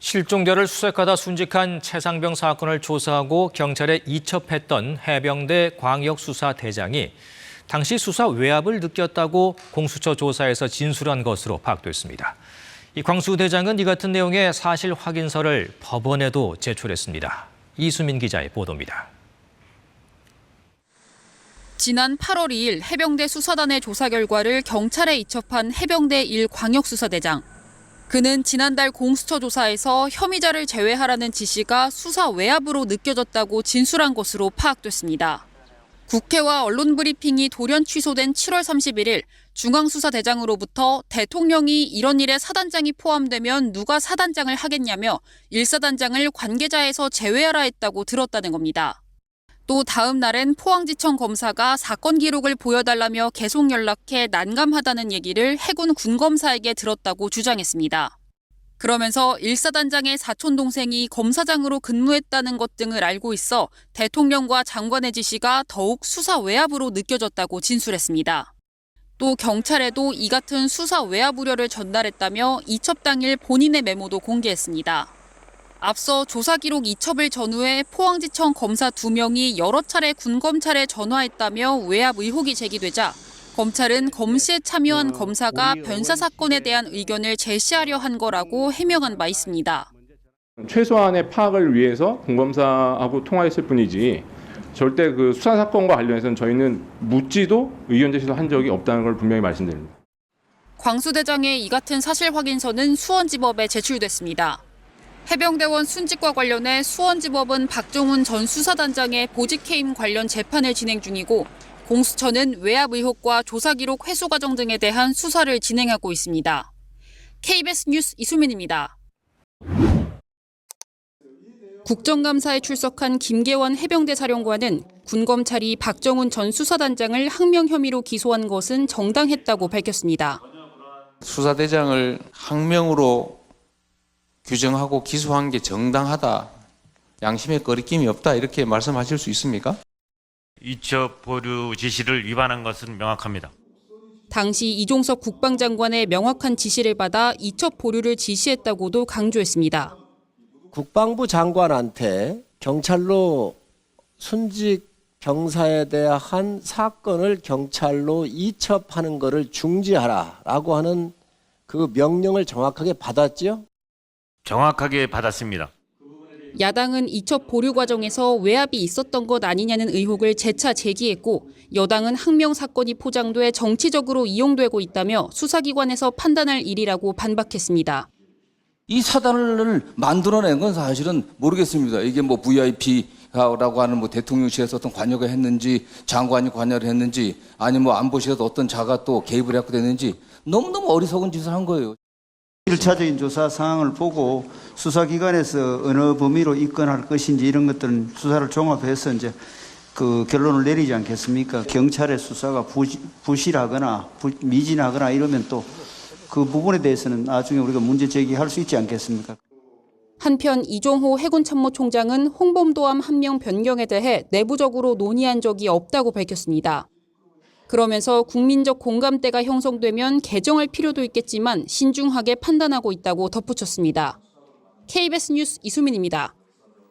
실종자를 수색하다 순직한 최상병 사건을 조사하고 경찰에 이첩했던 해병대 광역수사대장이 당시 수사 외압을 느꼈다고 공수처 조사에서 진술한 것으로 파악됐습니다. 이 광수대장은 이 같은 내용의 사실 확인서를 법원에도 제출했습니다. 이수민 기자의 보도입니다. 지난 8월 2일 해병대 수사단의 조사 결과를 경찰에 이첩한 해병대 1 광역수사대장. 그는 지난달 공수처 조사에서 혐의자를 제외하라는 지시가 수사 외압으로 느껴졌다고 진술한 것으로 파악됐습니다. 국회와 언론 브리핑이 돌연 취소된 7월 31일 중앙수사대장으로부터 대통령이 이런 일에 사단장이 포함되면 누가 사단장을 하겠냐며 1사단장을 관계자에서 제외하라 했다고 들었다는 겁니다. 또 다음 날엔 포항지청 검사가 사건 기록을 보여달라며 계속 연락해 난감하다는 얘기를 해군 군검사에게 들었다고 주장했습니다. 그러면서 1사단장의 사촌동생이 검사장으로 근무했다는 것 등을 알고 있어 대통령과 장관의 지시가 더욱 수사 외압으로 느껴졌다고 진술했습니다. 또 경찰에도 이 같은 수사 외압 우려를 전달했다며 이첩 당일 본인의 메모도 공개했습니다. 앞서 조사 기록 이첩을 전후해 포항지청 검사 2명이 여러 차례 군검찰에 전화했다며 외압 의혹이 제기되자 검찰은 검시에 참여한 검사가 변사 사건에 대한 의견을 제시하려 한 거라고 해명한 바 있습니다. 최소한의 파악을 위해서 군검사하고 통화했을 뿐이지 절대 그 수사 사건과 관련해서는 저희는 묻지도 의견 제시도 한 적이 없다는 걸 분명히 말씀드립니다. 광수대장의 이 같은 사실 확인서는 수원지법에 제출됐습니다. 해병대원 순직과 관련해 수원지법은 박종훈 전 수사단장의 보직해임 관련 재판을 진행 중이고 공수처는 외압 의혹과 조사 기록 회수 과정 등에 대한 수사를 진행하고 있습니다. KBS 뉴스 이수민입니다. 국정감사에 출석한 김계원 해병대 사령관은 군검찰이 박정훈 전 수사단장을 항명 혐의로 기소한 것은 정당했다고 밝혔습니다. 수사대장을 항명으로 규정하고 기소한 게 정당하다, 양심에 거리낌이 없다 이렇게 말씀하실 수 있습니까? 이첩 보류 지시를 위반한 것은 명확합니다. 당시 이종석 국방장관의 명확한 지시를 받아 이첩 보류를 지시했다고도 강조했습니다. 국방부 장관한테 경찰로 순직 병사에 대한 사건을 경찰로 이첩하는 것을 중지하라라고 하는 그 명령을 정확하게 받았지요? 정확하게 받았습니다. 야당은 이첩 보류 과정에서 외압이 있었던 것 아니냐는 의혹을 재차 제기했고 여당은 항명 사건이 포장돼 정치적으로 이용되고 있다며 수사기관에서 판단할 일이라고 반박했습니다. 이 사단을 만들어낸 건 사실은 모르겠습니다. 이게 뭐 VIP라고 하는 뭐 대통령실에서 어떤 관여가 했는지 장관이 관여를 했는지 아니면 뭐 안보실에서 어떤 자가 또 개입을 했고 됐는지 너무너무 어리석은 짓을 한 거예요. 1차적인 조사 상황을 보고 수사기관에서 어느 범위로 입건할 것인지 이런 것들은 수사를 종합해서 이제 그 결론을 내리지 않겠습니까? 경찰의 수사가 부실하거나 미진하거나 이러면 또 그 부분에 대해서는 나중에 우리가 문제 제기할 수 있지 않겠습니까? 한편 이종호 해군참모총장은 홍범도암 함명 변경에 대해 내부적으로 논의한 적이 없다고 밝혔습니다. 그러면서 국민적 공감대가 형성되면 개정할 필요도 있겠지만 신중하게 판단하고 있다고 덧붙였습니다. KBS 뉴스 이수민입니다.